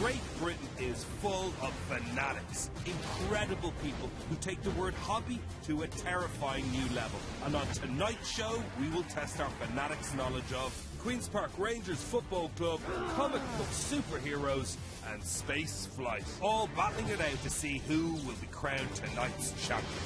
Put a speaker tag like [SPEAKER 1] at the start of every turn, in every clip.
[SPEAKER 1] Great Britain is full of fanatics, incredible people who take the word hobby to a terrifying new level. And on tonight's show, we will test our fanatics' knowledge of Queen's Park Rangers Football Club, comic book superheroes, and space flight. All battling it out to see who will be crowned tonight's champion.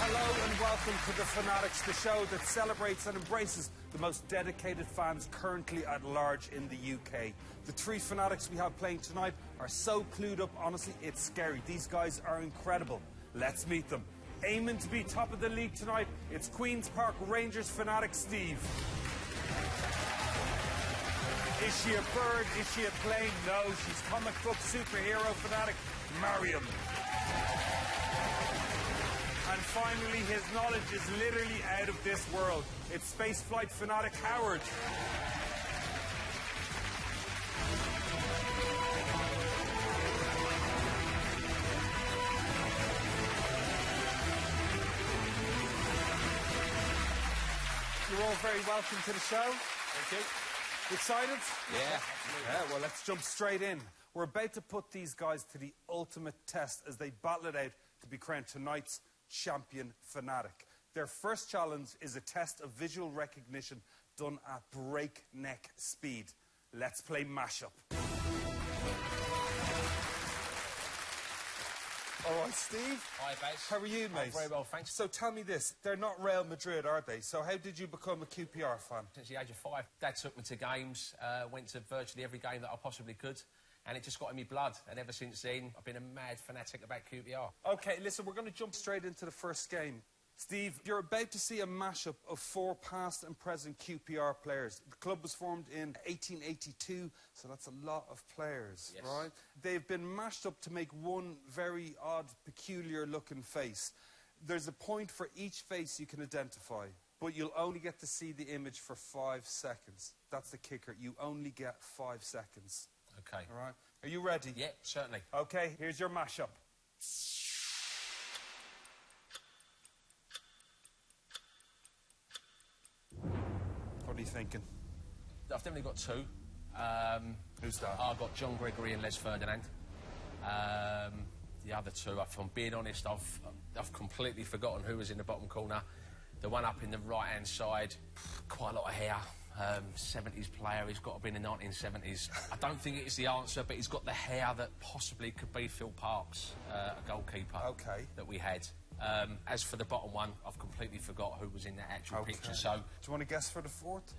[SPEAKER 1] Hello and welcome to the Fanatics, the show that celebrates and embraces the most dedicated fans currently at large in the UK. The three Fanatics we have playing tonight are so clued up, honestly, it's scary. These guys are incredible. Let's meet them. Aiming to be top of the league tonight, it's Queen's Park Rangers fanatic Steve. Is she a bird? Is she a plane? No, she's comic book superhero fanatic Mariam. And finally, his knowledge is literally out of this world. It's spaceflight fanatic Howard. You're all very welcome to the show.
[SPEAKER 2] Thank you.
[SPEAKER 1] Excited?
[SPEAKER 2] Yeah.
[SPEAKER 1] Yeah, well, let's jump straight in. We're about to put these guys to the ultimate test as they battle it out to be crowned tonight's champion fanatic. Their first challenge is a test of visual recognition done at breakneck speed. Let's play mashup. All right, Steve.
[SPEAKER 2] Hi, Baz.
[SPEAKER 1] How are you, mate?
[SPEAKER 2] Very well, thanks.
[SPEAKER 1] So tell me this, they're not Real Madrid, are they? So how did you become a QPR fan?
[SPEAKER 2] Since the age of 5, Dad took me to games, went to virtually every game that I possibly could, and it just got in my blood. And ever since then, I've been a mad fanatic about QPR.
[SPEAKER 1] OK, listen, we're going to jump straight into the first game. Steve, you're about to see a mashup of 4 past and present QPR players. The club was formed in 1882, so that's a lot of players,
[SPEAKER 2] yes.
[SPEAKER 1] Right? They've been mashed up to make one very odd, peculiar-looking face. There's a point for each face you can identify, but you'll only get to see the image for 5 seconds. That's the kicker. You only get 5 seconds.
[SPEAKER 2] OK.
[SPEAKER 1] All right? Are you ready?
[SPEAKER 2] Yeah, certainly.
[SPEAKER 1] OK, here's your mashup. What are you thinking?
[SPEAKER 2] I've definitely got 2.
[SPEAKER 1] Who's that?
[SPEAKER 2] I've got John Gregory and Les Ferdinand. The other 2, if I'm being honest, I've completely forgotten who was in the bottom corner. The one up in the right-hand side, quite a lot of hair. 70s player, he's got to be in the 1970s. I don't think it's the answer, but he's got the hair that possibly could be Phil Parks, a goalkeeper that we had. As for the bottom one, I've completely forgot who was in that actual picture. So,
[SPEAKER 1] do you want to guess for the 4th?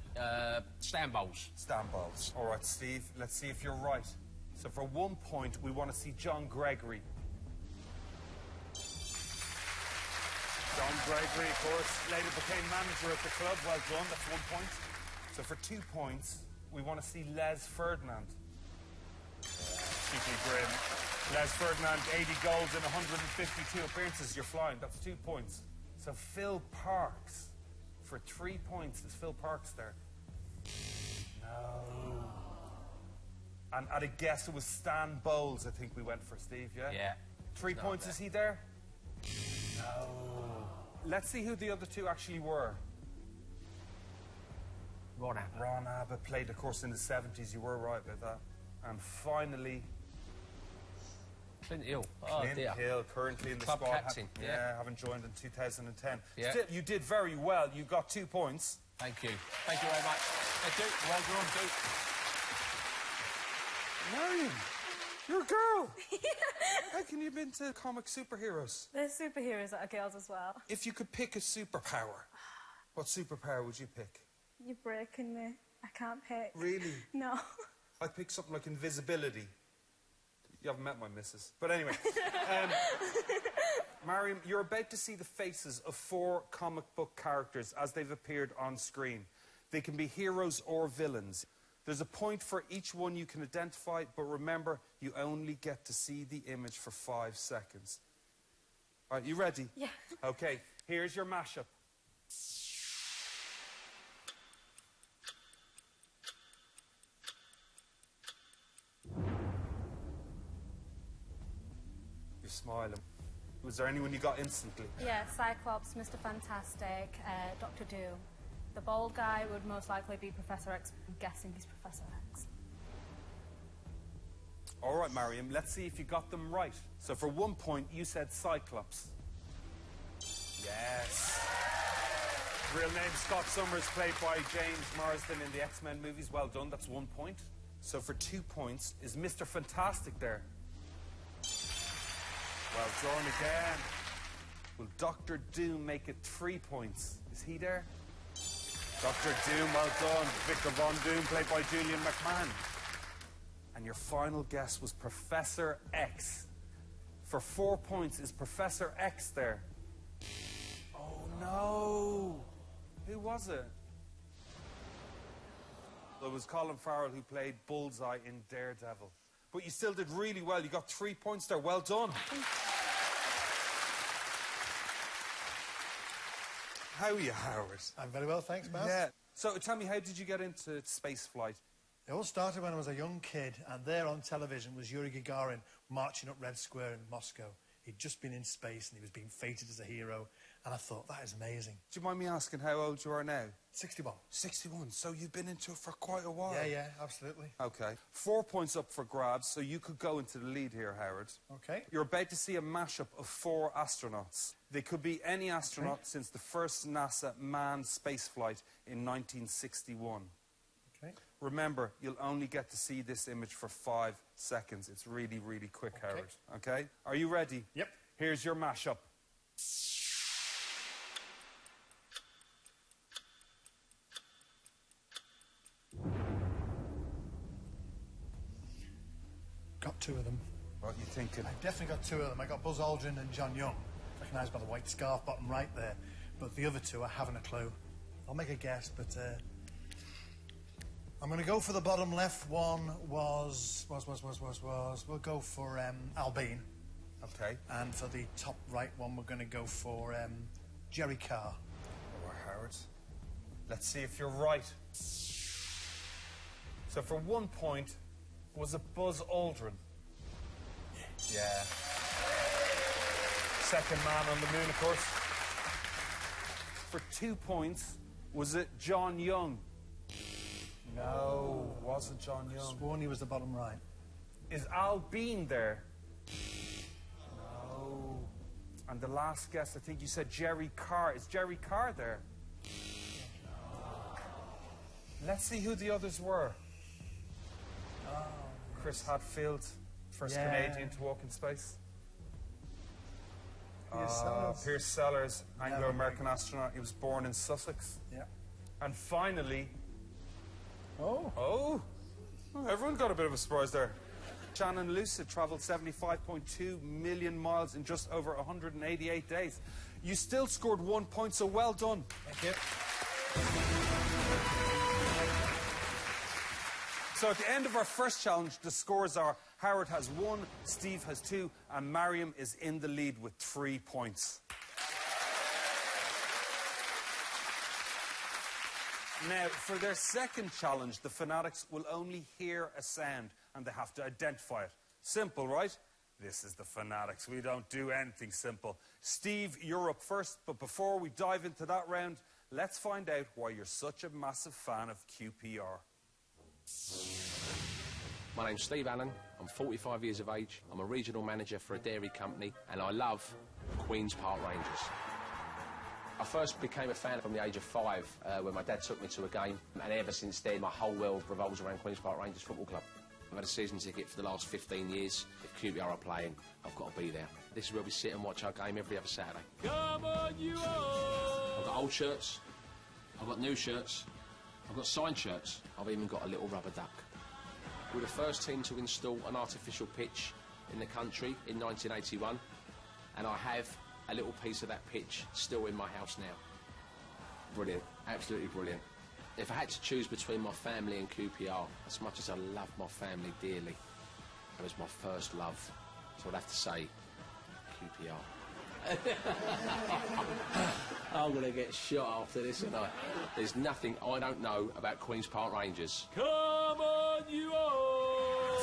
[SPEAKER 2] Stan Bowles.
[SPEAKER 1] Stan Bowles. All right, Steve, let's see if you're right. So for 1 point, we want to see John Gregory. John Gregory, of course, later became manager at the club. Well done, that's 1 point. So for 2 points, we want to see Les Ferdinand. Cheeky grin. Les Ferdinand, 80 goals in 152 appearances. You're flying. That's 2 points. So Phil Parks, for 3 points, is Phil Parks there? No. And at a guess, it was Stan Bowles, I think we went for, Steve, yeah?
[SPEAKER 2] Yeah.
[SPEAKER 1] 3 points, is he there? No. Let's see who the other 2 actually were.
[SPEAKER 2] Ron Abbott.
[SPEAKER 1] Ron Abbott played, of course, in the 70s. You were right about that. And finally,
[SPEAKER 2] Clint Hill.
[SPEAKER 1] Clint Hill, currently in the
[SPEAKER 2] club
[SPEAKER 1] squad.
[SPEAKER 2] Captain.
[SPEAKER 1] Yeah, having joined in 2010.
[SPEAKER 2] Yeah.
[SPEAKER 1] Still, you did very well. You got 2 points.
[SPEAKER 2] Thank you. Thank you very much. Thank you. Well done,
[SPEAKER 1] Mariam, you're a girl. How can you have been to comic superheroes?
[SPEAKER 3] There's superheroes that are girls as well.
[SPEAKER 1] If you could pick a superpower, what superpower would you pick?
[SPEAKER 3] You're breaking me. I can't pick.
[SPEAKER 1] Really?
[SPEAKER 3] No.
[SPEAKER 1] I'd pick something like invisibility. You haven't met my missus. But anyway. Mariam, you're about to see the faces of 4 comic book characters as they've appeared on screen. They can be heroes or villains. There's a point for each one you can identify, but remember, you only get to see the image for 5 seconds. All right, you ready?
[SPEAKER 3] Yeah.
[SPEAKER 1] OK, here's your mashup. You're smiling. Was there anyone you got instantly?
[SPEAKER 3] Yeah, Cyclops, Mr. Fantastic, Dr. Doom. The bald guy would most likely be Professor X. I'm guessing he's Professor X.
[SPEAKER 1] All right, Mariam, let's see if you got them right. So for 1 point, you said Cyclops. Yes. Real name Scott Summers, played by James Marsden in the X-Men movies. Well done, that's 1 point. So for 2 points, is Mr. Fantastic there? Well done again. Will Dr. Doom make it 3 points? Is he there? Dr. Doom, well done. Victor Von Doom, played by Julian McMahon. And your final guess was Professor X. For 4 points, is Professor X there? Oh no! Who was it? It was Colin Farrell who played Bullseye in Daredevil. But you still did really well. You got 3 points there. Well done. How are you, Howard?
[SPEAKER 4] I'm very well, thanks, Baz.
[SPEAKER 1] Yeah. So tell me, how did you get into space flight?
[SPEAKER 4] It all started when I was a young kid, and there on television was Yuri Gagarin marching up Red Square in Moscow. He'd just been in space, and he was being feted as a hero, and I thought, that is amazing.
[SPEAKER 1] Do you mind me asking how old you are now?
[SPEAKER 4] 61.
[SPEAKER 1] 61. So you've been into it for quite a while.
[SPEAKER 4] Yeah, absolutely.
[SPEAKER 1] Okay. 4 points up for grabs, so you could go into the lead here, Howard.
[SPEAKER 4] Okay.
[SPEAKER 1] You're about to see a mashup of 4 astronauts. They could be any astronaut since the first NASA manned spaceflight in 1961.
[SPEAKER 4] Okay.
[SPEAKER 1] Remember, you'll only get to see this image for 5 seconds. It's really, really quick, Howard. Okay? Are you ready?
[SPEAKER 4] Yep.
[SPEAKER 1] Here's your mashup.
[SPEAKER 4] Got 2 of them.
[SPEAKER 1] What are you thinking?
[SPEAKER 4] I've definitely got 2 of them. I got Buzz Aldrin and John Young, recognised by the white scarf bottom right there. But the other 2, I haven't a clue. I'll make a guess, but I'm going to go for the bottom left one. We'll go for Al Bean.
[SPEAKER 1] Okay.
[SPEAKER 4] And for the top right one, we're going to go for Jerry Carr.
[SPEAKER 1] Or Howard. Let's see if you're right. So for 1 point, was it Buzz Aldrin? Yeah. Second man on the moon, of course. For 2 points, was it John Young? No, wasn't John Young.
[SPEAKER 4] Sworn he was the bottom right.
[SPEAKER 1] Is Al Bean there? No. And the last guess, I think you said Jerry Carr. Is Jerry Carr there? No. Let's see who the others were. Oh, Chris Hadfield, first Canadian to walk in space. Pierce Sellers, Anglo-American astronaut. He was born in Sussex.
[SPEAKER 4] Yeah.
[SPEAKER 1] And finally...
[SPEAKER 4] Oh,
[SPEAKER 1] everyone got a bit of a surprise there. Shannon Lucid travelled 75.2 million miles in just over 188 days. You still scored 1 point, so well done.
[SPEAKER 4] Thank you.
[SPEAKER 1] So at the end of our first challenge, the scores are Howard has 1, Steve has 2, and Mariam is in the lead with 3 points. Now, for their second challenge, the Fanatics will only hear a sound, and they have to identify it. Simple, right? This is the Fanatics. We don't do anything simple. Steve, you're up first, but before we dive into that round, let's find out why you're such a massive fan of QPR.
[SPEAKER 2] My name's Steve Allen. I'm 45 years of age. I'm a regional manager for a dairy company, and I love Queen's Park Rangers. I first became a fan from the age of 5 when my dad took me to a game, and ever since then my whole world revolves around Queen's Park Rangers Football Club. I've had a season ticket for the last 15 years. If QPR are playing, I've got to be there. This is where we sit and watch our game every other Saturday. Come on, you all! I've got old shirts, I've got new shirts, I've got signed shirts, I've even got a little rubber duck. We're the first team to install an artificial pitch in the country in 1981, and I have a little piece of that pitch still in my house now. Brilliant, absolutely brilliant. If I had to choose between my family and QPR, as much as I love my family dearly, it was my first love, so I'd have to say QPR. I'm going to get shot after this, and there's nothing I don't know about Queen's Park Rangers. Come on, you all!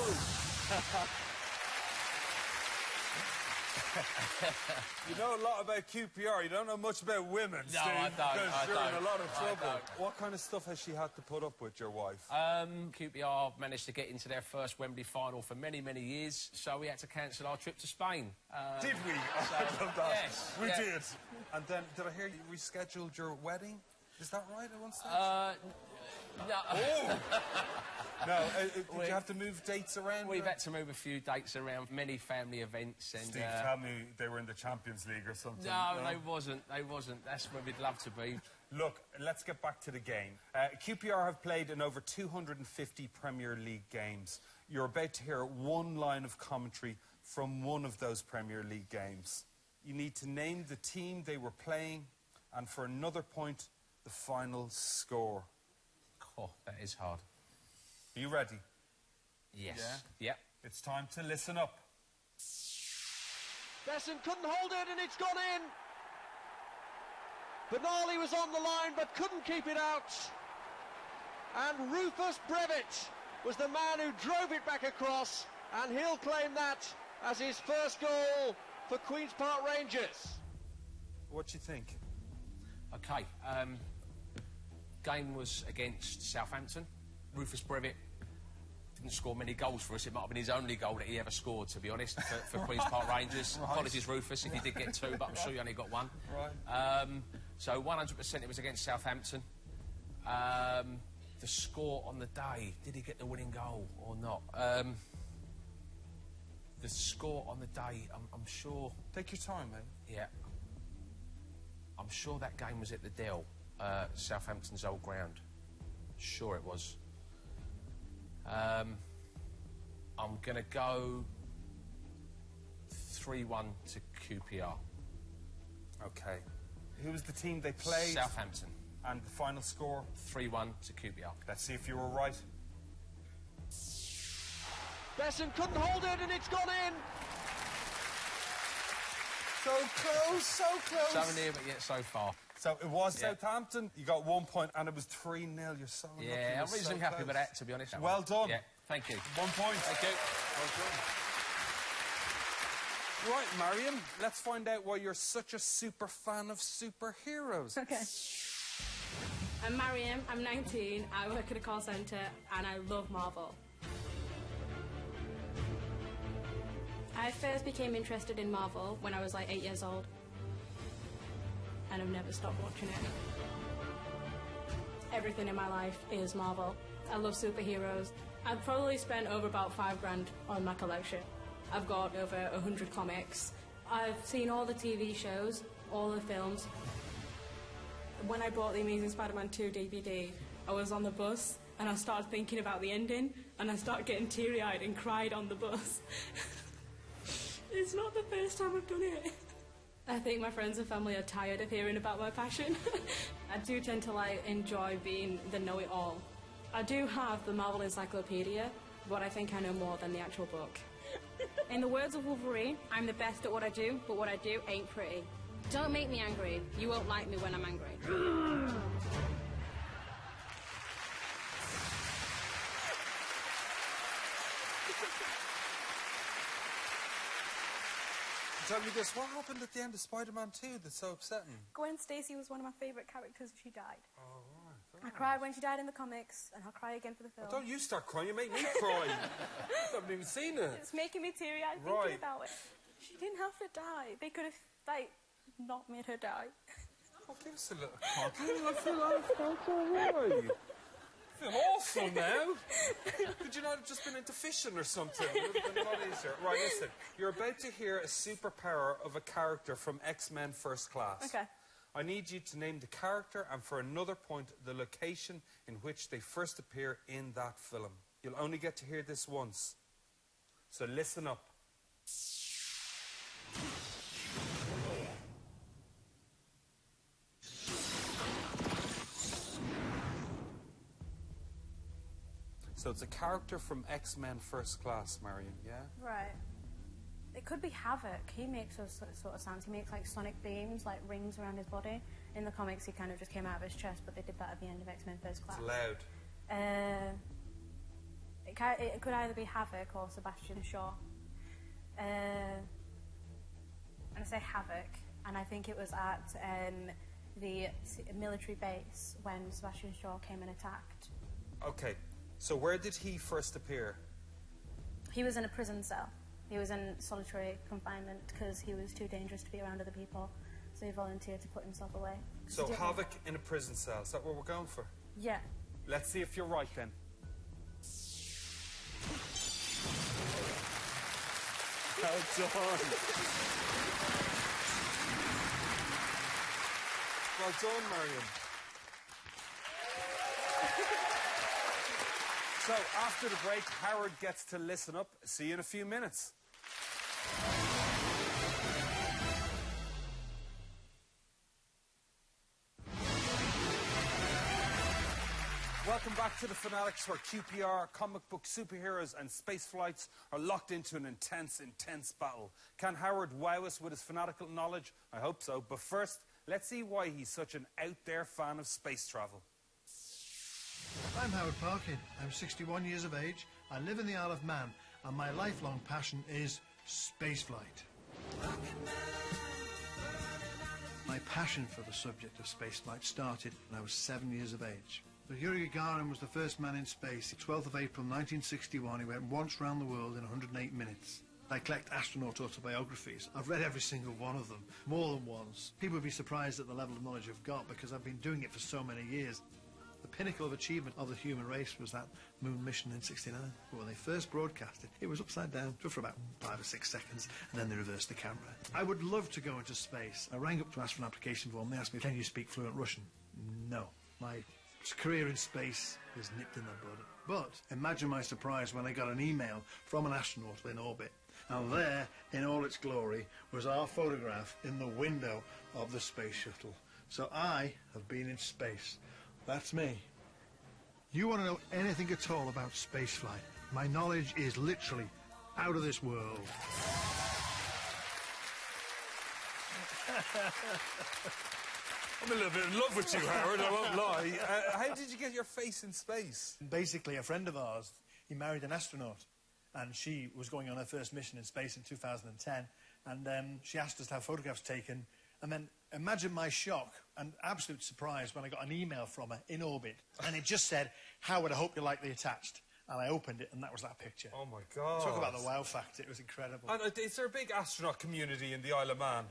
[SPEAKER 5] You know a lot about QPR. You don't know much about women,
[SPEAKER 2] No,
[SPEAKER 5] Steve.
[SPEAKER 2] I don't.
[SPEAKER 5] Because you're in a lot of
[SPEAKER 2] I
[SPEAKER 5] trouble.
[SPEAKER 2] don't.
[SPEAKER 5] What kind of stuff has she had to put up with, your wife?
[SPEAKER 2] QPR managed to get into their first Wembley final for many, many years, so we had to cancel our trip to Spain.
[SPEAKER 5] Did we? I love that.
[SPEAKER 2] Yes,
[SPEAKER 5] We
[SPEAKER 2] yeah.
[SPEAKER 5] did. And then, did I hear you rescheduled your wedding? Is that right at one stage?
[SPEAKER 2] No.
[SPEAKER 5] Oh! No, did you have to move dates around?
[SPEAKER 2] We've had to move a few dates around, many family events, and...
[SPEAKER 5] Steve, tell me they were in the Champions League or something.
[SPEAKER 2] No, they wasn't. They wasn't. That's where we'd love to be.
[SPEAKER 5] Look, let's get back to the game. QPR have played in over 250 Premier League games. You're about to hear one line of commentary from one of those Premier League games. You need to name the team they were playing, and for another point, the final score.
[SPEAKER 2] Oh, that is hard.
[SPEAKER 5] Are you ready?
[SPEAKER 2] Yes.
[SPEAKER 5] Yeah?
[SPEAKER 2] Yep.
[SPEAKER 5] It's time to listen up.
[SPEAKER 6] Besson couldn't hold it and it's gone in. Benali was on the line but couldn't keep it out. And Rufus Brevitt was the man who drove it back across, and he'll claim that as his first goal for Queen's Park Rangers.
[SPEAKER 5] What do you think?
[SPEAKER 2] OK. Game was against Southampton. Rufus Brevitt didn't score many goals for us. It might have been his only goal that he ever scored, to be honest, for Queen's Park Rangers.
[SPEAKER 5] Right.
[SPEAKER 2] Apologies, Rufus, if you did get two, but I'm sure you only got one.
[SPEAKER 5] Right.
[SPEAKER 2] So 100% it was against Southampton. The score on the day, did he get the winning goal or not? The score on the day, I'm sure...
[SPEAKER 5] Take your time, mate.
[SPEAKER 2] Yeah. I'm sure that game was at the Dell, Southampton's old ground. Sure it was. I'm going to go 3-1 to QPR.
[SPEAKER 5] OK. Who was the team they played?
[SPEAKER 2] Southampton.
[SPEAKER 5] And the final score?
[SPEAKER 2] 3-1 to QPR.
[SPEAKER 5] Let's see if you were right.
[SPEAKER 6] Besson couldn't hold it and it's gone in.
[SPEAKER 5] So close, so close.
[SPEAKER 2] So near, but yet so far.
[SPEAKER 5] So it was
[SPEAKER 2] Yeah.
[SPEAKER 5] Southampton. You got 1 point, and it was 3-0. You're so lucky.
[SPEAKER 2] Yeah,
[SPEAKER 5] You're
[SPEAKER 2] I'm reasonably
[SPEAKER 5] so
[SPEAKER 2] happy
[SPEAKER 5] close.
[SPEAKER 2] with that, to be honest.
[SPEAKER 5] Well done.
[SPEAKER 2] Yeah, thank you.
[SPEAKER 5] 1 point.
[SPEAKER 2] Thank you.
[SPEAKER 5] Well done. Right, Marion, let's find out why you're such a super fan of superheroes.
[SPEAKER 3] Okay. I'm Mariam, I'm 19, I work at a call centre, and I love Marvel. I first became interested in Marvel when I was like 8 years old, and I've never stopped watching it. Everything in my life is Marvel. I love superheroes. I've probably spent over about $5,000 on my collection. I've got over 100 comics. I've seen all the TV shows, all the films. When I bought the Amazing Spider-Man 2 DVD, I was on the bus and I started thinking about the ending and I started getting teary-eyed and cried on the bus. It's not the first time I've done it. I think my friends and family are tired of hearing about my passion. I do tend to enjoy being the know-it-all. I do have the Marvel Encyclopedia, but I think I know more than the actual book. In the words of Wolverine, I'm the best at what I do, but what I do ain't pretty. Don't make me angry. You won't like me when I'm angry.
[SPEAKER 5] Tell me this, what happened at the end of Spider-Man 2 that's so upsetting?
[SPEAKER 3] Gwen Stacy was one of my favourite characters. She died.
[SPEAKER 5] Oh, right.
[SPEAKER 3] I cried when she died in the comics, and I'll cry again for the film.
[SPEAKER 5] Don't you start crying, you make me cry. I haven't even seen it.
[SPEAKER 3] It's making me teary-eyed
[SPEAKER 5] Right.
[SPEAKER 3] thinking about it. She didn't have to die. They could have, not made her die.
[SPEAKER 5] Oh, give us a little compliment. I feel alright. I feel awful now. Could you not have just been into fishing or something? It would have been a lot easier. Right, listen. You're about to hear a superpower of a character from X-Men First Class.
[SPEAKER 3] Okay.
[SPEAKER 5] I need you to name the character and, for another point, the location in which they first appear in that film. You'll only get to hear this once. So listen up. So it's a character from X-Men First Class, Marion, yeah?
[SPEAKER 3] Right. It could be Havoc. He makes those sort of sounds. He makes sonic beams, rings around his body. In the comics, he kind of just came out of his chest, but they did that at the end of X-Men First Class.
[SPEAKER 5] It's loud.
[SPEAKER 3] It could either be Havoc or Sebastian Shaw. I'm going to say Havoc, and I think it was at the military base when Sebastian Shaw came and attacked.
[SPEAKER 5] Okay, so where did he first appear?
[SPEAKER 3] He was in a prison cell. He was in solitary confinement because he was too dangerous to be around other people, so he volunteered to put himself away.
[SPEAKER 5] So Havoc in a prison cell, is that what we're going for?
[SPEAKER 3] Yeah.
[SPEAKER 5] Let's see if you're right then. Well done. Well done, Mariam. So, after the break, Howard gets to listen up. See you in a few minutes. Welcome back to the Fanatics, where QPR, comic book superheroes and space flights are locked into an intense, intense battle. Can Howard wow us with his fanatical knowledge? I hope so. But first, let's see why he's such an out-there fan of space travel.
[SPEAKER 4] I'm Howard Parkin. I'm 61 years of age. I live in the Isle of Man, and my lifelong passion is spaceflight. My passion for the subject of spaceflight started when I was 7 years of age. But Yuri Gagarin was the first man in space. 12th of April 1961, he went once round the world in 108 minutes. I collect astronaut autobiographies. I've read every single one of them, more than once. People would be surprised at the level of knowledge I've got because I've been doing it for so many years. The pinnacle of achievement of the human race was that moon mission in '69. But when they first broadcast it, it was upside down for about 5 or 6 seconds, and then they reversed the camera. I would love to go into space. I rang up to ask for an application form. They asked me, can you speak fluent Russian? No. My career in space is nipped in the bud. But imagine my surprise when I got an email from an astronaut in orbit. And there, in all its glory, was our photograph in the window of the space shuttle. So I have been in space. That's me. You want to know anything at all about spaceflight? My knowledge is literally out of this world.
[SPEAKER 5] I'm a little bit in love with you, Howard, I won't lie. How did you get your face in space?
[SPEAKER 4] Basically, a friend of ours, he married an astronaut, and she was going on her first mission in space in 2010, and she asked us to have photographs taken, and then imagine my shock and absolute surprise when I got an email from her in orbit, and it just said, Howard, I hope you like the attached. And I opened it, and that was that picture.
[SPEAKER 5] Oh, my God.
[SPEAKER 4] Talk about the wow factor. It was incredible.
[SPEAKER 5] And is there a big astronaut community in the Isle of Man?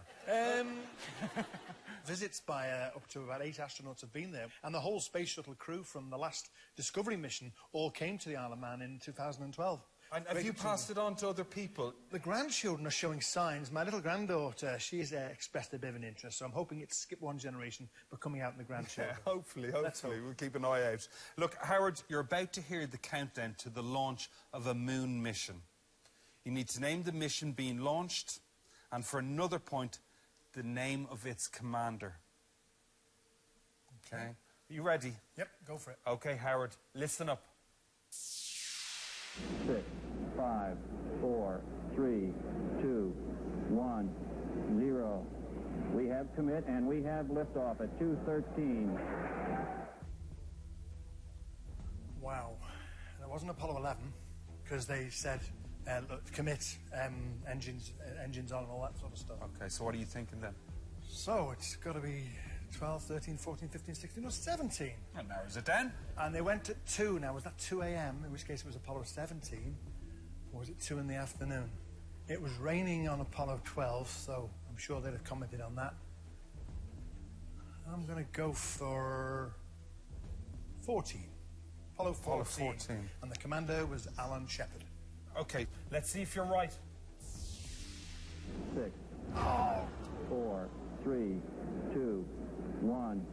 [SPEAKER 4] Visits by up to about 8 astronauts have been there. And the whole space shuttle crew from the last Discovery mission all came to the Isle of Man in 2012.
[SPEAKER 5] And have you passed it on to other people?
[SPEAKER 4] The grandchildren are showing signs. My little granddaughter, she's expressed a bit of an interest, so I'm hoping it's skip one generation, but coming out in the grandchildren.
[SPEAKER 5] Yeah, hopefully. We'll keep an eye out. Look, Howard, you're about to hear the countdown to the launch of a moon mission. You need to name the mission being launched, and for another point, the name of its commander. Okay? Are you ready?
[SPEAKER 4] Yep, go for it.
[SPEAKER 5] Okay, Howard, listen up.
[SPEAKER 7] 6, 5, 4, 3, 2, 1, 0. We have commit and we have liftoff at 2:13.
[SPEAKER 4] Wow. It wasn't Apollo 11, because they said, look, commit, engines on and all that sort of stuff.
[SPEAKER 5] Okay, so what are you thinking then?
[SPEAKER 4] So it's got to be 12, 13, 14, 15, 16, or 17.
[SPEAKER 5] That narrows it down.
[SPEAKER 4] And they went at 2. Now, was that 2 a.m., in which case it was Apollo 17, or was it 2 in the afternoon? It was raining on Apollo 12, so I'm sure they'd have commented on that. I'm going to go for 14. Apollo 14. And the commander was Alan Shepard.
[SPEAKER 5] Okay, let's see if you're right.
[SPEAKER 7] 6, 5, 4, 3, 2, 1.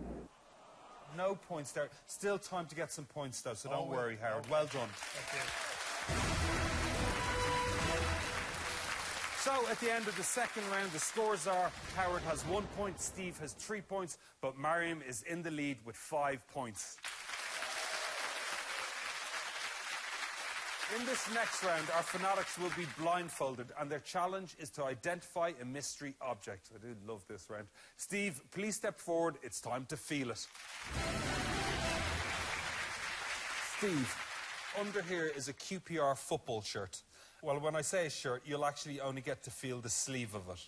[SPEAKER 5] No points there. Still time to get some points, though, so don't worry, Howard. Well done.
[SPEAKER 4] Thank you.
[SPEAKER 5] So, at the end of the second round, the scores are Howard has 1 point, Steve has 3 points, but Mariam is in the lead with 5 points. In this next round, our fanatics will be blindfolded, and their challenge is to identify a mystery object. I do love this round. Steve, please step forward. It's time to feel it. Steve, under here is a QPR football shirt. Well, when I say a shirt, you'll actually only get to feel the sleeve of it.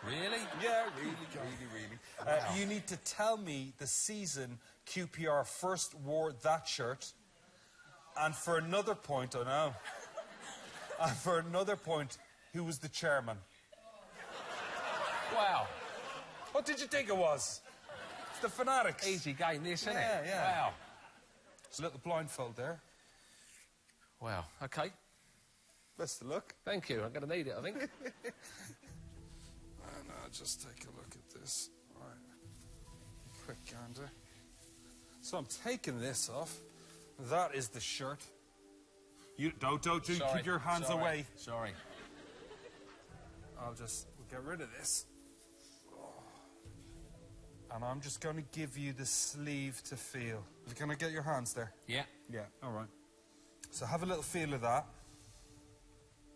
[SPEAKER 2] Really?
[SPEAKER 5] Yeah, really. You need to tell me the season QPR first wore that shirt. And for another point, I know. And for another point, who was the chairman?
[SPEAKER 2] Wow.
[SPEAKER 5] What did you think it was? It's the Fanatics.
[SPEAKER 2] Easy game, this, isn't it?
[SPEAKER 5] Yeah.
[SPEAKER 2] Wow.
[SPEAKER 5] It's a little blindfold there.
[SPEAKER 2] Wow. OK.
[SPEAKER 5] Best of luck.
[SPEAKER 2] Thank you. I'm going to need it, I think.
[SPEAKER 5] And just take a look at this. All right. Quick gander. So I'm taking this off. That is the shirt. You don't
[SPEAKER 2] Sorry.
[SPEAKER 5] keep your hands
[SPEAKER 2] Sorry.
[SPEAKER 5] away.
[SPEAKER 2] Sorry.
[SPEAKER 5] We'll get rid of this. And I'm just going to give you the sleeve to feel. Can I get your hands there?
[SPEAKER 2] Yeah.
[SPEAKER 5] Yeah, all right. So have a little feel of that.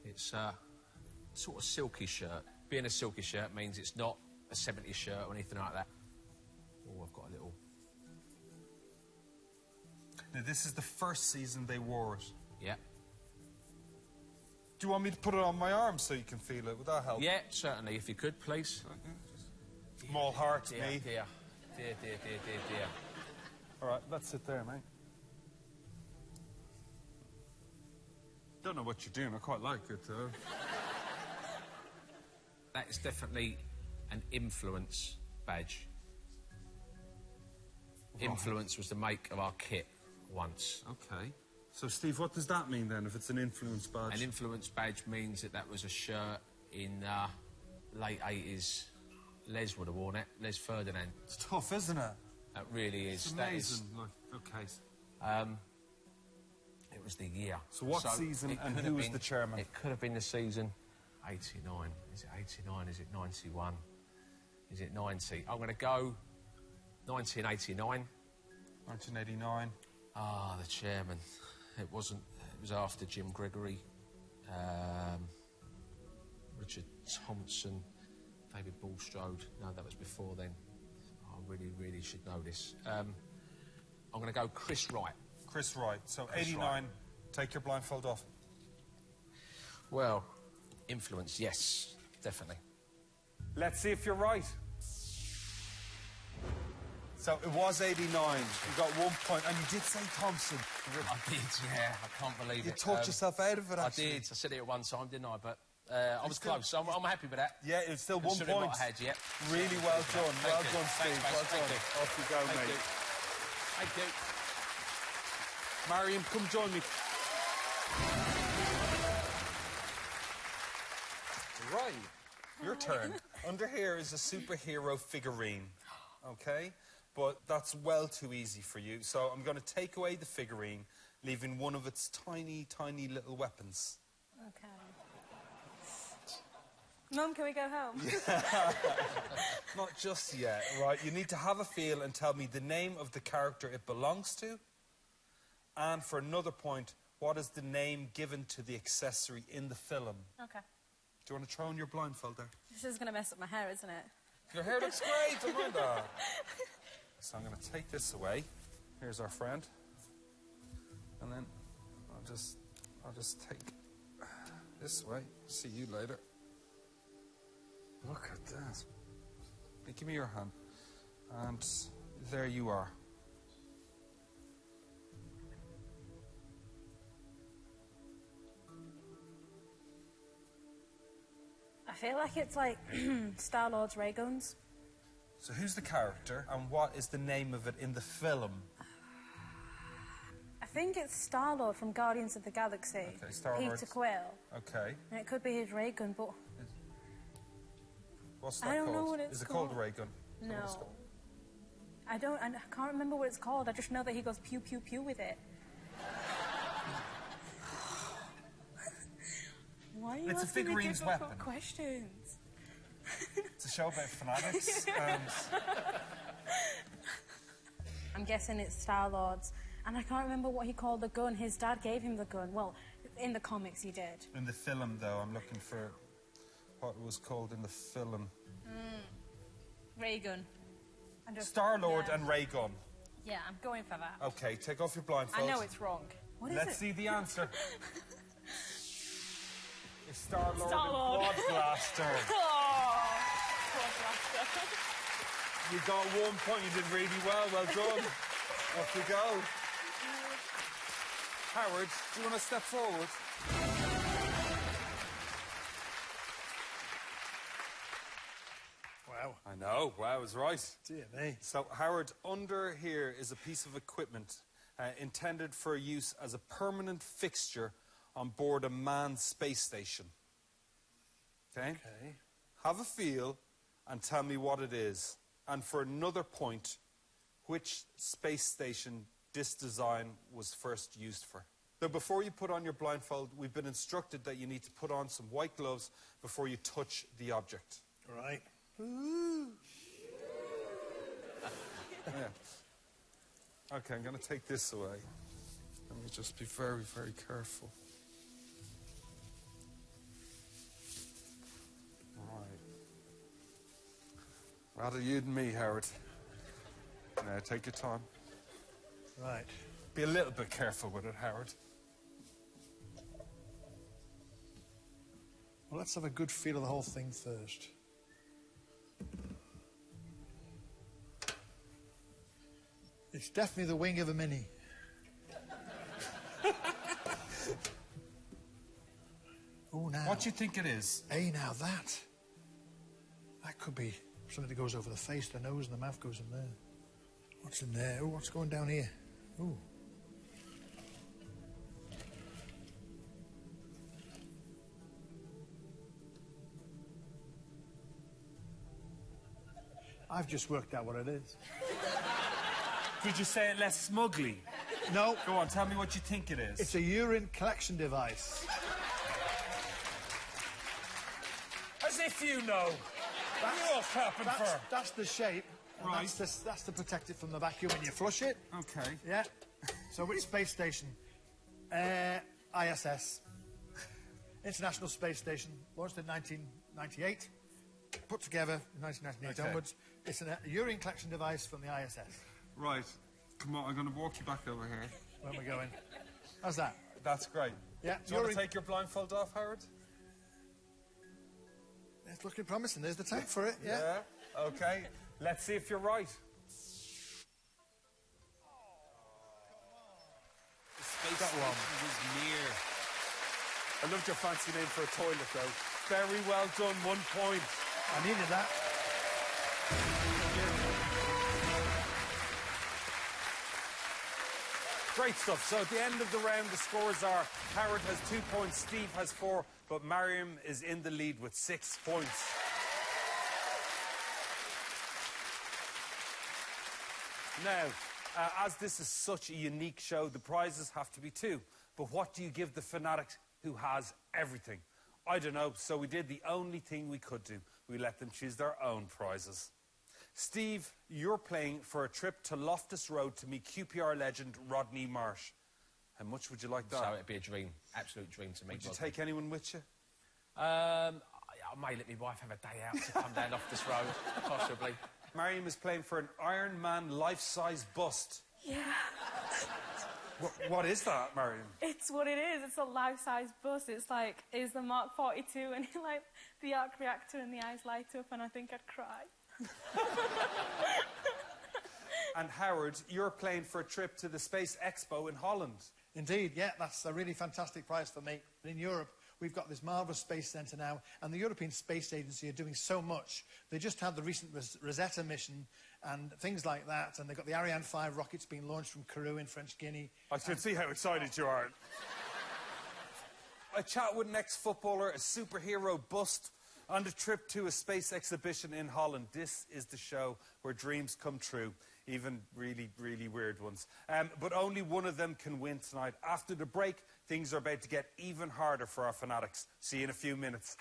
[SPEAKER 2] It's a sort of silky shirt. Being a silky shirt means it's not a 70s shirt or anything like that. Oh, I've got a little...
[SPEAKER 5] Now, this is the first season they wore it.
[SPEAKER 2] Yeah.
[SPEAKER 5] Do you want me to put it on my arm so you can feel it? Would that help?
[SPEAKER 2] Yeah, certainly, if you could, please.
[SPEAKER 5] Small heart,
[SPEAKER 2] Dear,
[SPEAKER 5] me.
[SPEAKER 2] dear.
[SPEAKER 5] All right, let's sit there, mate. Don't know what you're doing. I quite like it, though.
[SPEAKER 2] That is definitely an influence badge.
[SPEAKER 5] Right.
[SPEAKER 2] Influence was the make of our kit once.
[SPEAKER 5] Okay. So, Steve, what does that mean, then, if it's an influence badge?
[SPEAKER 2] An influence badge means that was a shirt in late 80s. Les would have worn it. Les Ferdinand.
[SPEAKER 5] It's tough, isn't it?
[SPEAKER 2] That really is.
[SPEAKER 5] It's amazing. Okay.
[SPEAKER 2] It was the year.
[SPEAKER 5] So what season and who was the chairman?
[SPEAKER 2] It could have been the season 89. Is it 89? Is it 91? Is it 90? I'm going to go 1989.
[SPEAKER 5] 1989.
[SPEAKER 2] Ah, the chairman. It wasn't. It was after Jim Gregory, Richard Thompson, David Bulstrode. No, that was before then. I really should know this. I'm going to go Chris Wright.
[SPEAKER 5] Chris Wright. So
[SPEAKER 2] Chris
[SPEAKER 5] 89,
[SPEAKER 2] Wright.
[SPEAKER 5] Take your blindfold off.
[SPEAKER 2] Well, influence, yes, definitely.
[SPEAKER 5] Let's see if you're right. So it was 89. You got 1 point, and you did say Thompson.
[SPEAKER 2] I did, yeah. I can't believe it.
[SPEAKER 5] You talked yourself out of it, actually.
[SPEAKER 2] I did. I said it at one time, didn't I? But I was close, so I'm happy with that.
[SPEAKER 5] Yeah, it's still 1 point.
[SPEAKER 2] Considering what I had, yeah.
[SPEAKER 5] Really well done. Well done, Steve.
[SPEAKER 2] Thanks,
[SPEAKER 5] Well
[SPEAKER 2] Thank
[SPEAKER 5] done.
[SPEAKER 2] you.
[SPEAKER 5] Off you go,
[SPEAKER 2] Thank
[SPEAKER 5] mate.
[SPEAKER 2] you. Thank you.
[SPEAKER 5] Mariam, come join me. Right, your turn. Under here is a superhero figurine, okay? But that's well too easy for you, so I'm going to take away the figurine, leaving one of its tiny, tiny little weapons.
[SPEAKER 3] Okay. Mum, can we go home?
[SPEAKER 5] Not just yet, right? You need to have a feel and tell me the name of the character it belongs to. And for another point, what is the name given to the accessory in the film?
[SPEAKER 3] Okay.
[SPEAKER 5] Do you want to throw on your blindfold there?
[SPEAKER 3] This is going to mess up my hair, isn't it?
[SPEAKER 5] Your hair looks great, don't mind that. So I'm going to take this away. Here's our friend. And then I'll just take this away. See you later. Look at that. Hey, give me your hand. And there you are.
[SPEAKER 3] I feel like it's like Star-Lord's ray guns.
[SPEAKER 5] So who's the character and what is the name of it in the film?
[SPEAKER 3] I think it's Star-Lord from Guardians of the Galaxy.
[SPEAKER 5] Okay, Star-Lord.
[SPEAKER 3] Peter Quill.
[SPEAKER 5] Okay.
[SPEAKER 3] And it could be his ray gun, but...
[SPEAKER 5] What's that
[SPEAKER 3] I don't
[SPEAKER 5] called?
[SPEAKER 3] know what it's
[SPEAKER 5] Is it called a
[SPEAKER 3] called.
[SPEAKER 5] ray gun? Is that what it's
[SPEAKER 3] No.
[SPEAKER 5] called?
[SPEAKER 3] I can't remember what it's called. I just know that he goes pew, pew, pew with it. Why are you
[SPEAKER 5] It's a
[SPEAKER 3] asking me
[SPEAKER 5] figurine's
[SPEAKER 3] difficult
[SPEAKER 5] weapon.
[SPEAKER 3] questions?
[SPEAKER 5] It's a show about fanatics. And
[SPEAKER 3] I'm guessing it's Star-Lord's. And I can't remember what he called the gun. His dad gave him the gun. Well, in the comics he did.
[SPEAKER 5] in the film, though, I'm looking for what it was called in the film.
[SPEAKER 3] Ray gun.
[SPEAKER 5] Star-Lord
[SPEAKER 3] yeah.
[SPEAKER 5] and ray gun.
[SPEAKER 3] Yeah, I'm going for that.
[SPEAKER 5] Okay, take off your blindfold.
[SPEAKER 3] I know it's wrong. What is
[SPEAKER 5] Let's
[SPEAKER 3] it?
[SPEAKER 5] see the answer. It's Star-Lord
[SPEAKER 3] Star-Lord.
[SPEAKER 5] and Quad Blaster.
[SPEAKER 3] Oh.
[SPEAKER 5] You got 1 point. You did really well. Well done. Off you go. Howard, do you want to step forward?
[SPEAKER 4] Wow.
[SPEAKER 5] I know. Wow, I was right.
[SPEAKER 4] Dear me.
[SPEAKER 5] So, Howard, under here is a piece of equipment intended for use as a permanent fixture on board a manned space station. Okay?
[SPEAKER 4] Okay.
[SPEAKER 5] Have a feel and tell me what it is. And for another point, which space station this design was first used for. So before you put on your blindfold, we've been instructed that you need to put on some white gloves before you touch the object.
[SPEAKER 4] All right.
[SPEAKER 5] Yeah. Okay, I'm going to take this away. Let me just be very, very careful. All right. Rather you than me, Howard. Now, take your time.
[SPEAKER 4] Right.
[SPEAKER 5] Be a little bit careful with it, Howard.
[SPEAKER 4] Well, let's have a good feel of the whole thing first. It's definitely the wing of a Mini. Oh, now.
[SPEAKER 5] What do you think it is?
[SPEAKER 4] Hey, now that could be something that goes over the face, the nose, and the mouth goes in there. What's in there? Oh, what's going down here? Oh. I've just worked out what it is.
[SPEAKER 5] Did you say it less smugly?
[SPEAKER 4] No.
[SPEAKER 5] Go on, tell me what you think it is.
[SPEAKER 4] It's a urine collection device.
[SPEAKER 5] As if you know. You all clapping for.
[SPEAKER 4] That's the shape.
[SPEAKER 5] Right.
[SPEAKER 4] That's to protect it from the vacuum when you flush it.
[SPEAKER 5] Okay.
[SPEAKER 4] Yeah. So which space station? ISS. International Space Station. Launched in 1998. Put together in 1998 onwards. It's a urine collection device from the ISS.
[SPEAKER 5] Right. Come on, I'm going to walk you back over here.
[SPEAKER 4] Where am I going? How's that?
[SPEAKER 5] That's great.
[SPEAKER 4] Yeah.
[SPEAKER 5] Do you want to take your blindfold off, Howard?
[SPEAKER 4] It's looking promising. There's the tank for it. Yeah.
[SPEAKER 5] Okay. Let's see if you're right.
[SPEAKER 1] The space station was near.
[SPEAKER 5] I loved your fancy name for a toilet, though. Very well done. 1 point.
[SPEAKER 4] I needed that.
[SPEAKER 5] Great stuff. So at the end of the round, the scores are Howard has 2 points, Steve has 4, but Mariam is in the lead with 6 points. Now, as this is such a unique show, the prizes have to be 2. But what do you give the fanatic who has everything? I don't know, so we did the only thing we could do. We let them choose their own prizes. Steve, you're playing for a trip to Loftus Road to meet QPR legend Rodney Marsh. How much would you like that?
[SPEAKER 2] So it'd be a dream, absolute dream to meet.
[SPEAKER 5] Would you take anyone with you?
[SPEAKER 2] I may let my wife have a day out to come down Loftus Road, possibly.
[SPEAKER 5] Mariam is playing for an Iron Man life-size bust.
[SPEAKER 8] Yeah.
[SPEAKER 5] What is that, Mariam?
[SPEAKER 8] It's what it is. It's a life-size bus. It's like, is the Mark 42 and like the arc reactor and the eyes light up and I think I'd cry.
[SPEAKER 5] And Howard, you're playing for a trip to the Space Expo in Holland.
[SPEAKER 4] Indeed, yeah, that's a really fantastic prize for me. In Europe, we've got this marvellous space centre now, and the European Space Agency are doing so much. They just had the recent Rosetta mission and things like that, and they've got the Ariane 5 rockets being launched from Kourou in French Guinea.
[SPEAKER 5] I can see how excited you are. I chat with an ex-footballer, a superhero bust, on the trip to a space exhibition in Holland. This is the show where dreams come true, even really, really weird ones. But only one of them can win tonight. After the break, things are about to get even harder for our fanatics. See you in a few minutes.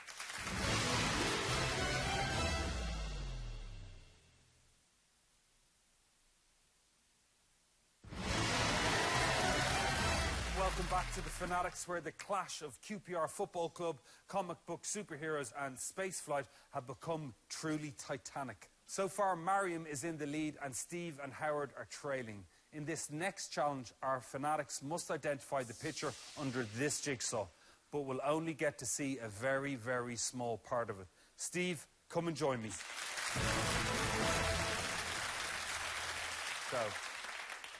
[SPEAKER 5] Welcome back to the Fanatics, where the clash of QPR Football Club, comic book superheroes and spaceflight have become truly titanic. So far, Mariam is in the lead and Steve and Howard are trailing. In this next challenge, our Fanatics must identify the picture under this jigsaw, but will only get to see a very, very small part of it. Steve, Come and join me. So,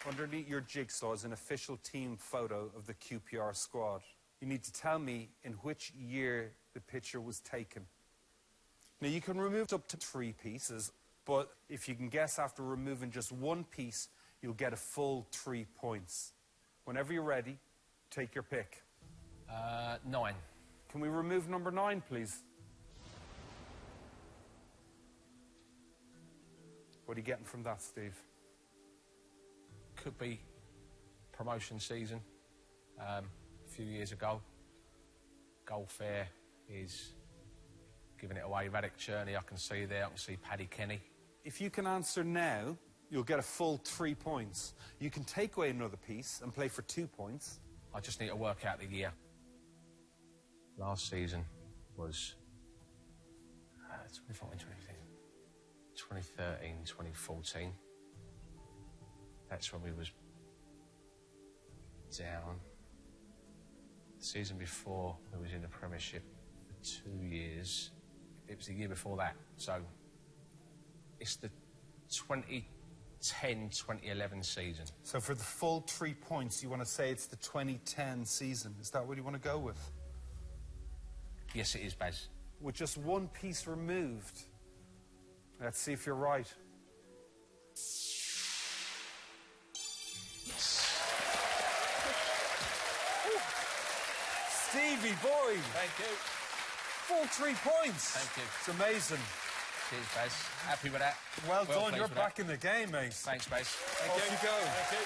[SPEAKER 5] underneath your jigsaw is an official team photo of the QPR squad. You need to tell me in which year the picture was taken. Now, you can remove up to 3 pieces, but if you can guess after removing just 1 piece, you'll get a full 3 points. Whenever you're ready, take your pick.
[SPEAKER 2] 9.
[SPEAKER 5] Can we remove number 9, please? What are you getting from that, Steve?
[SPEAKER 2] Could be promotion season. A few years ago, Goal Fair is giving it away. Radic Cherney, I can see there. I can see Paddy Kenny.
[SPEAKER 5] If you can answer now, you'll get a full 3 points. You can take away another piece and play for 2 points.
[SPEAKER 2] I just need to work out the year. Last season was 2013, 2014. That's when we was down. The season before, we was in the Premiership for 2 years. It was the year before that. So it's the 2010-2011 season.
[SPEAKER 5] So for the full 3 points, you want to say it's the 2010 season. Is that what you want to go with?
[SPEAKER 2] Yes, it is, Baz.
[SPEAKER 5] With just 1 piece removed. Let's see if you're right. Stevie boy!
[SPEAKER 2] Thank you.
[SPEAKER 5] Full 3 points!
[SPEAKER 2] Thank you.
[SPEAKER 5] It's amazing.
[SPEAKER 2] Cheers, Baz. Happy with that.
[SPEAKER 5] Well done, you're
[SPEAKER 2] pleased with
[SPEAKER 5] back
[SPEAKER 2] that.
[SPEAKER 5] in the game, mate.
[SPEAKER 2] Thanks, Baz. Thank
[SPEAKER 5] Off
[SPEAKER 2] you.
[SPEAKER 5] you go.
[SPEAKER 2] Thank you.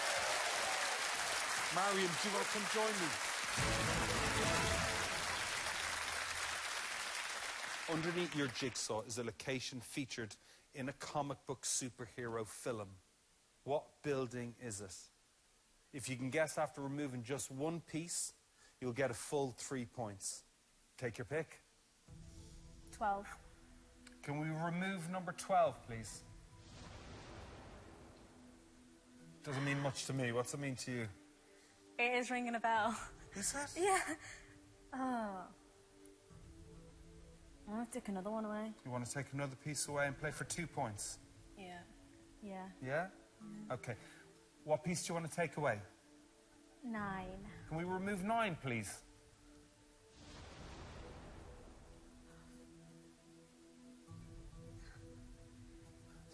[SPEAKER 5] Marion, do you want to come join me? Underneath your jigsaw is a location featured in a comic book superhero film. What building is it? If you can guess after removing just 1 piece, you'll get a full 3 points. Take your pick.
[SPEAKER 8] 12.
[SPEAKER 5] Can we remove number 12, please? Doesn't mean much to me. What's it mean to you?
[SPEAKER 8] It is ringing a bell.
[SPEAKER 5] Is it?
[SPEAKER 8] Yeah. Oh. I'm going to take another one away.
[SPEAKER 5] You want to take another piece away and play for 2 points?
[SPEAKER 8] Yeah. Yeah.
[SPEAKER 5] Yeah? Okay. What piece do you want to take away?
[SPEAKER 8] 9.
[SPEAKER 5] Can we remove 9, please?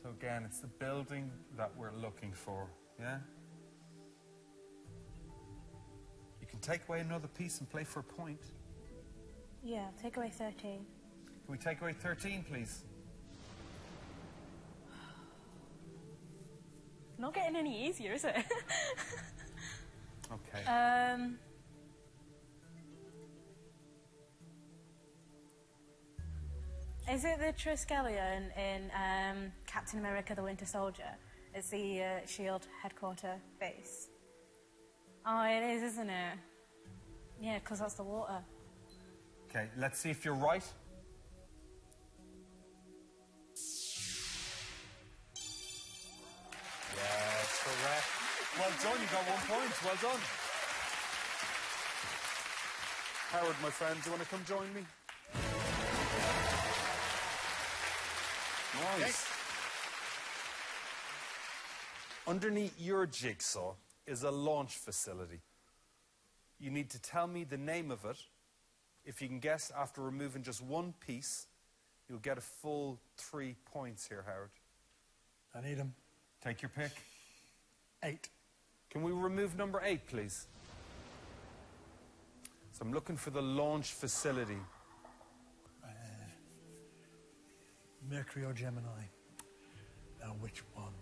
[SPEAKER 5] So again, it's the building that we're looking for, yeah? You can take away another piece and play for a point.
[SPEAKER 8] Yeah, take away 13.
[SPEAKER 5] Can we take away 13, please?
[SPEAKER 8] Not getting any easier, is it?
[SPEAKER 5] Okay.
[SPEAKER 8] Is it the Triskelion in Captain America the Winter Soldier? It's the SHIELD headquarter base. Oh, it is, isn't it? Yeah, because that's the water.
[SPEAKER 5] Okay, let's see if you're right. Yeah, correct. Well done, you got 1 point. Well done. Howard, my friend, do you want to come join me? Nice. Underneath your jigsaw is a launch facility. You need to tell me the name of it. If you can guess after removing just 1 piece, you'll get a full 3 points here, Howard.
[SPEAKER 4] I need them.
[SPEAKER 5] Take your pick.
[SPEAKER 4] 8.
[SPEAKER 5] Can we remove number 8, please? So I'm looking for the launch facility.
[SPEAKER 4] Mercury or Gemini? Now, which one?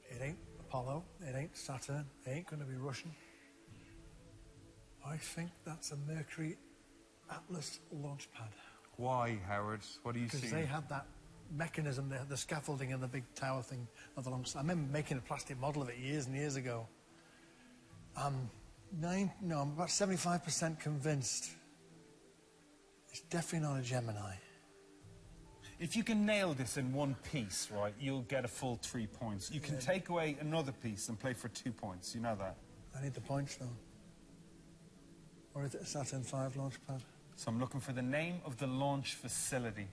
[SPEAKER 4] It ain't Apollo. It ain't Saturn. It ain't going to be Russian. I think that's a Mercury Atlas launch pad.
[SPEAKER 5] Why, Howard? What do you see?
[SPEAKER 4] Because they had that mechanism, the scaffolding and the big tower thing of the launch. I remember making a plastic model of it years and years ago. I'm about 75% convinced it's definitely not a Gemini.
[SPEAKER 5] If you can nail this in 1 piece, right, you'll get a full 3 points. You can take away another piece and play for 2 points. You know that.
[SPEAKER 4] I need the points, though. Or is it a Saturn V launch pad?
[SPEAKER 5] So I'm looking for the name of the launch facility.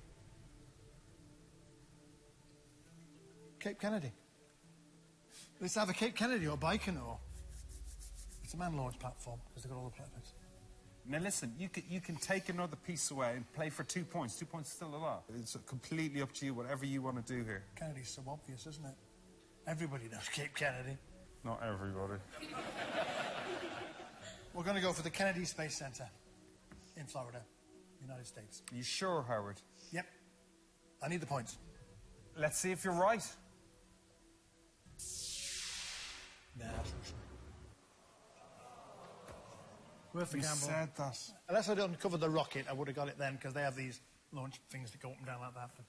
[SPEAKER 4] Cape Kennedy. Let's have a Cape Kennedy or Baikonur. It's a man-launched platform because they've got all the platforms.
[SPEAKER 5] Now listen, you can take another piece away and play for 2 points. 2 points is still a lot. It's completely up to you, whatever you want to do here.
[SPEAKER 4] Kennedy's so obvious, isn't it? Everybody knows Cape Kennedy.
[SPEAKER 5] Not everybody.
[SPEAKER 4] We're going to go for the Kennedy Space Center in Florida, United States.
[SPEAKER 5] Are you sure, Howard?
[SPEAKER 4] Yep. I need the points.
[SPEAKER 5] Let's see if you're right.
[SPEAKER 4] Nah, that's Russian. Worth the
[SPEAKER 5] You
[SPEAKER 4] gamble.
[SPEAKER 5] said that.
[SPEAKER 4] Unless I'd uncovered the rocket, I would have got it then, because they have these launch things that go up and down like that. But,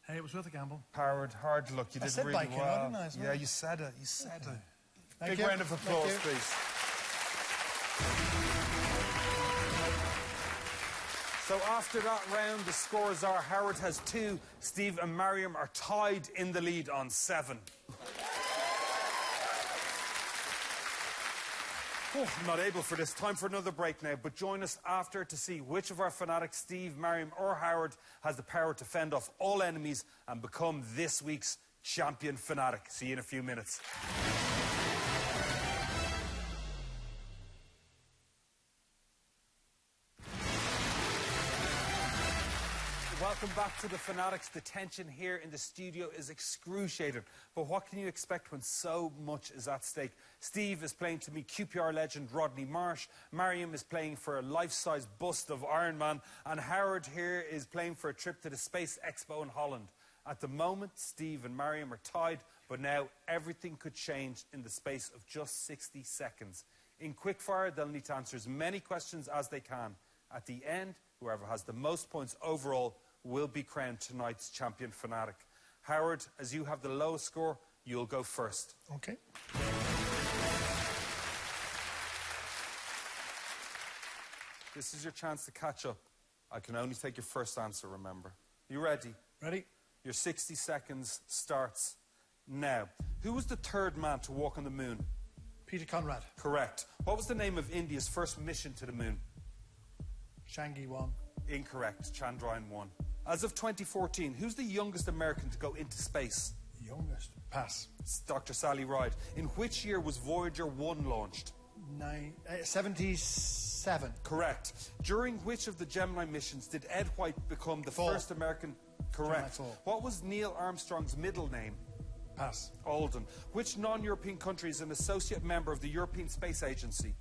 [SPEAKER 4] hey, it was worth a gamble.
[SPEAKER 5] Howard, hard luck. You
[SPEAKER 4] I
[SPEAKER 5] did
[SPEAKER 4] said
[SPEAKER 5] really
[SPEAKER 4] Baikonur,
[SPEAKER 5] well.
[SPEAKER 4] didn't I, as well?
[SPEAKER 5] Yeah, you said it. You said it.
[SPEAKER 4] Thank
[SPEAKER 5] Big
[SPEAKER 4] you.
[SPEAKER 5] round of applause,
[SPEAKER 4] Thank you.
[SPEAKER 5] please. So after that round, the scores are Howard has 2, Steve and Mariam are tied in the lead on 7. Oh, I'm not able for this. Time for another break now, but join us after to see which of our fanatics, Steve, Mariam or Howard, has the power to fend off all enemies and become this week's champion fanatic. See you in a few minutes. Welcome back to the Fanatics. The tension here in the studio is excruciating. But what can you expect when so much is at stake? Steve is playing to meet QPR legend Rodney Marsh. Mariam is playing for a life-size bust of Iron Man. And Howard here is playing for a trip to the Space Expo in Holland. At the moment, Steve and Mariam are tied, but now everything could change in the space of just 60 seconds. In quickfire, they'll need to answer as many questions as they can. At the end, whoever has the most points overall will be crowned tonight's champion fanatic. Howard, as you have the lowest score, you'll go first.
[SPEAKER 4] Okay.
[SPEAKER 5] This is your chance to catch up. I can only take your first answer, remember. You ready?
[SPEAKER 4] Ready?
[SPEAKER 5] Your 60 seconds starts now. Who was the third man to walk on the moon?
[SPEAKER 4] Peter Conrad.
[SPEAKER 5] Correct. What was the name of India's first mission to the moon?
[SPEAKER 4] Changi 1.
[SPEAKER 5] Incorrect. Chandrayaan-1. As of 2014, who's the youngest American to go into space?
[SPEAKER 4] Youngest. Pass.
[SPEAKER 5] It's Dr. Sally Ride. In which year was Voyager 1 launched?
[SPEAKER 4] 77.
[SPEAKER 5] Correct. During which of the Gemini missions did Ed White become the first American? Correct.
[SPEAKER 4] Gemini 4.
[SPEAKER 5] What was Neil Armstrong's middle name?
[SPEAKER 4] Pass.
[SPEAKER 5] Alden. Which non-European country is an associate member of the European Space Agency?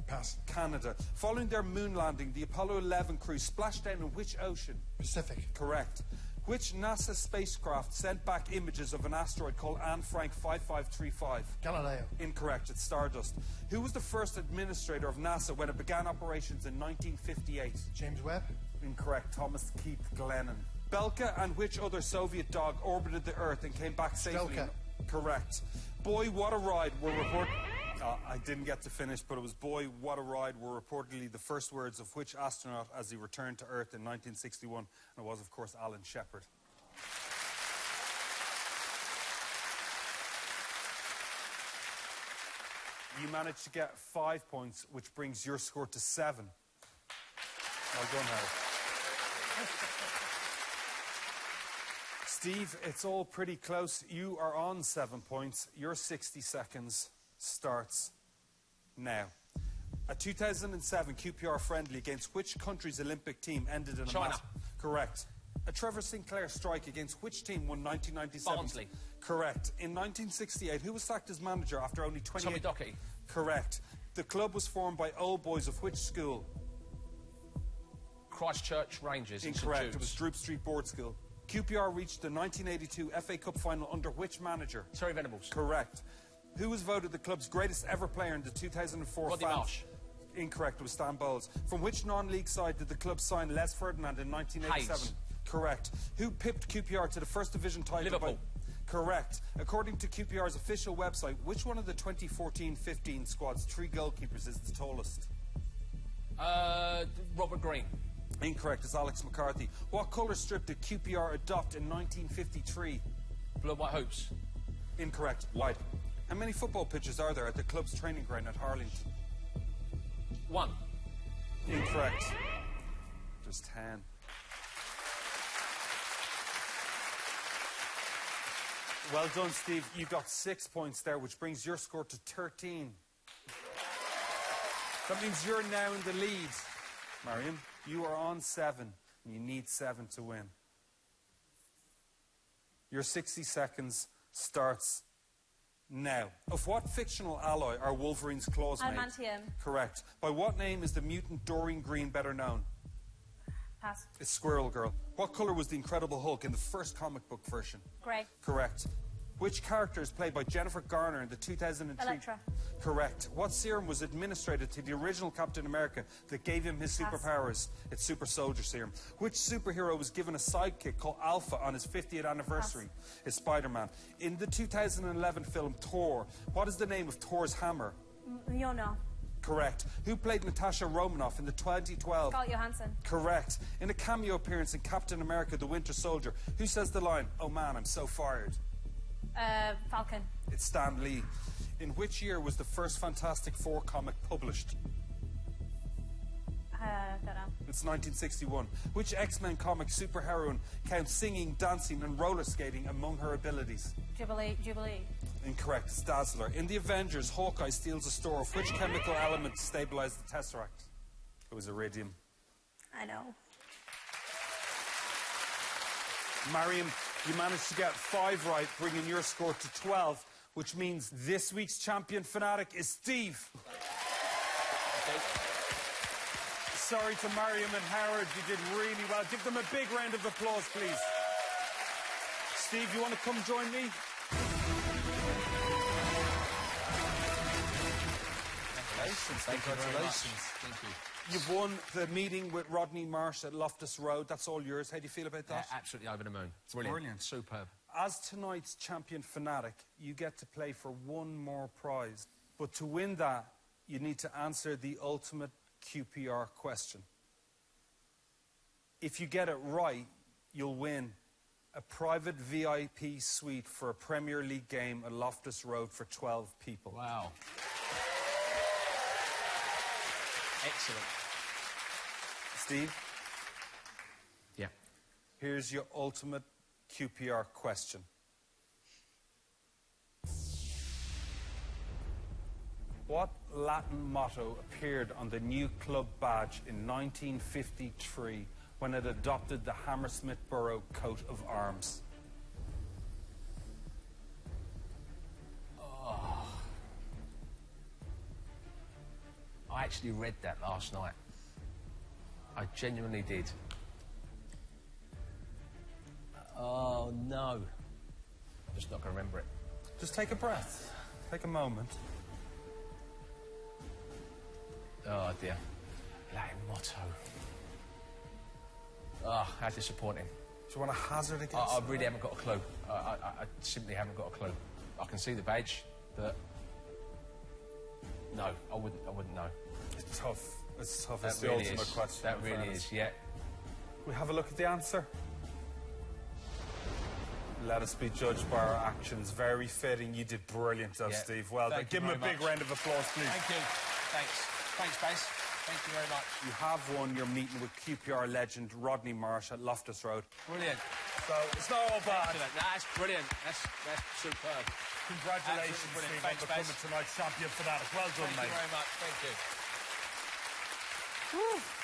[SPEAKER 4] Pass.
[SPEAKER 5] Canada. Following their moon landing, the Apollo 11 crew splashed down in which ocean?
[SPEAKER 4] Pacific.
[SPEAKER 5] Correct. Which NASA spacecraft sent back images of an asteroid called Anne Frank 5535?
[SPEAKER 4] Galileo.
[SPEAKER 5] Incorrect. It's Stardust. Who was the first administrator of NASA when it began operations in 1958?
[SPEAKER 4] James Webb.
[SPEAKER 5] Incorrect. Thomas Keith Glennon. Belka and which other Soviet dog orbited the Earth and came back safely?
[SPEAKER 4] Strelka.
[SPEAKER 5] Correct. Boy, what a ride were reported... I didn't get to finish, but it was boy, what a ride were reportedly the first words of which astronaut as he returned to Earth in 1961. And it was, of course, Alan Shepard. You managed to get 5 points, which brings your score to 7. Well done, Howard. Steve, it's all pretty close. You are on 7 points. Your 60 seconds starts now. A 2007 QPR friendly against which country's Olympic team ended in a
[SPEAKER 2] China.
[SPEAKER 5] Correct. A Trevor Sinclair strike against which team won 1997?
[SPEAKER 2] Barnsley.
[SPEAKER 5] Correct. In 1968, who was sacked as manager after only 28...
[SPEAKER 2] Tommy Docherty.
[SPEAKER 5] Correct. The club was formed by old boys of which school?
[SPEAKER 2] Christchurch Rangers. in St
[SPEAKER 5] Incorrect.
[SPEAKER 2] Jude's.
[SPEAKER 5] It was Droop Street Board School. QPR reached the 1982 FA Cup final under which manager?
[SPEAKER 2] Terry Venables.
[SPEAKER 5] Correct. Who was voted the club's greatest ever player in the 2004
[SPEAKER 2] Rodney Marsh.
[SPEAKER 5] Incorrect. It was Stan Bowles. From which non-league side did the club sign Les Ferdinand in 1987?
[SPEAKER 2] Hayes.
[SPEAKER 5] Correct. Who pipped QPR to the first division title?
[SPEAKER 2] Liverpool.
[SPEAKER 5] Correct. According to QPR's official website, which one of the 2014-15 squad's 3 goalkeepers is the tallest?
[SPEAKER 2] Robert Green.
[SPEAKER 5] Incorrect. It's Alex McCarthy. What colour strip did QPR adopt in 1953?
[SPEAKER 2] Blue and White Hoops.
[SPEAKER 5] Incorrect. White. How many football pitches are there at the club's training ground at Harlington?
[SPEAKER 2] 1.
[SPEAKER 5] Incorrect. was 10. Well done, Steve. You got 6 points there, which brings your score to 13. That means you're now in the lead. Mariam, you are on 7, and you need 7 to win. Your 60 seconds starts now. Of what fictional alloy are Wolverine's claws made?
[SPEAKER 8] Adamantium.
[SPEAKER 5] Correct. By what name is the mutant Doreen Green better known?
[SPEAKER 8] Pass.
[SPEAKER 5] It's Squirrel Girl. What colour was the Incredible Hulk in the first comic book version?
[SPEAKER 8] Grey.
[SPEAKER 5] Correct. Which character is played by Jennifer Garner in the 2003...
[SPEAKER 8] Elektra.
[SPEAKER 5] Correct. What serum was administered to the original Captain America that gave him his superpowers? It's Super Soldier Serum. Which superhero was given a sidekick called Alpha on his 50th anniversary? It's Spider-Man. In the 2011 film Thor, what is the name of Thor's hammer?
[SPEAKER 8] Mjolnir.
[SPEAKER 5] Correct. Who played Natasha Romanoff in the 2012...
[SPEAKER 8] Scarlett Johansson.
[SPEAKER 5] Correct. In a cameo appearance in Captain America the Winter Soldier, who says the line, "Oh man, I'm so fired"?
[SPEAKER 8] Falcon.
[SPEAKER 5] It's Stan Lee. In which year was the first Fantastic Four comic published?
[SPEAKER 8] Don't know.
[SPEAKER 5] It's 1961. Which X-Men comic superheroine counts singing, dancing and roller skating among her abilities?
[SPEAKER 8] Jubilee.
[SPEAKER 5] Incorrect. It's Dazzler. In the Avengers, Hawkeye steals a store of which chemical element to stabilize the Tesseract? It was iridium.
[SPEAKER 8] I know.
[SPEAKER 5] Mariam, you managed to get 5 right, bringing your score to 12, which means this week's champion fanatic is Steve. Sorry to Mariam and Howard, you did really well. Give them a big round of applause, please. Steve, you want to come join me?
[SPEAKER 2] Congratulations. Thank you.
[SPEAKER 5] You've won the meeting with Rodney Marsh at Loftus Road. That's all yours. How do you feel about that?
[SPEAKER 2] Absolutely over the moon.
[SPEAKER 5] Brilliant.
[SPEAKER 2] Superb.
[SPEAKER 5] As tonight's champion fanatic, you get to play for one more prize. But to win that, you need to answer the ultimate QPR question. If you get it right, you'll win a private VIP suite for a Premier League game at Loftus Road for 12 people.
[SPEAKER 2] Wow. Excellent.
[SPEAKER 5] Steve?
[SPEAKER 2] Yeah.
[SPEAKER 5] Here's your ultimate QPR question. What Latin motto appeared on the new club badge in 1953 when it adopted the Hammersmith Borough coat of arms?
[SPEAKER 2] I actually read that last night. I genuinely did. Oh, no. I'm just not going to remember it.
[SPEAKER 5] Just take a breath. Take a moment.
[SPEAKER 2] Oh, dear. Latin motto. Oh, how disappointing.
[SPEAKER 5] Do you want to hazard against
[SPEAKER 2] I really haven't got a clue. I simply haven't got a clue. I can see the badge, but... No, I wouldn't know.
[SPEAKER 5] It's tough. It's tough. It's
[SPEAKER 2] That
[SPEAKER 5] the
[SPEAKER 2] really
[SPEAKER 5] ultimate
[SPEAKER 2] is.
[SPEAKER 5] question.
[SPEAKER 2] That really is, yeah.
[SPEAKER 5] We have a look at the answer. Let us be judged by our actions. Very fitting. You did brilliant, though,
[SPEAKER 2] Yeah.
[SPEAKER 5] Steve. Well done. Give him a big round of applause, please.
[SPEAKER 2] Thank you. Thanks. Thanks, Bass. Thank you very much.
[SPEAKER 5] You have won your meeting with QPR legend Rodney Marsh at Loftus Road.
[SPEAKER 2] Brilliant.
[SPEAKER 5] So it's not all bad.
[SPEAKER 2] Excellent. No, that's brilliant. That's superb.
[SPEAKER 5] Congratulations,
[SPEAKER 2] Absolutely brilliant.
[SPEAKER 5] Steve,
[SPEAKER 2] Thanks,
[SPEAKER 5] on becoming
[SPEAKER 2] Bass.
[SPEAKER 5] tonight's champion fanatic. Well done,
[SPEAKER 2] Thank
[SPEAKER 5] mate.
[SPEAKER 2] you very much. Thank you.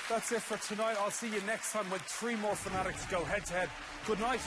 [SPEAKER 5] That's it for tonight. I'll see you next time when 3 more fanatics go head-to-head. Good night.